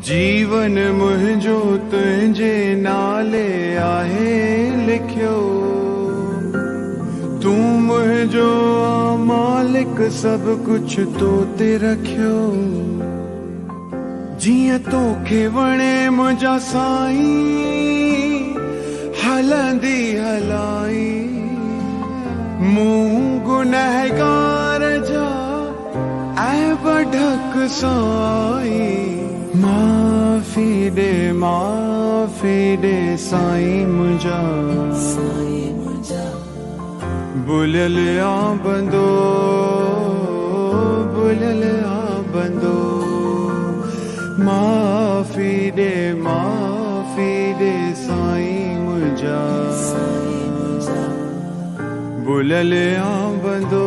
जीवन मुंहिंजो तुंहिंजे नाले आहे लिखियो। तूं मुंहिंजो मालिक सब कुछ तो ते रखियो। जियां तोखे वणे मुंहिंजा साईं हलंदी हलाई। मुंह गुनहगार जा ऐब ढक साई। माफ़ी दे साईं मुंहिंजा। बुलियल आ बंदो बुलियल आ बंदो। माफ़ी दे साईं मुंहिंजा। बुलियल आ बंदो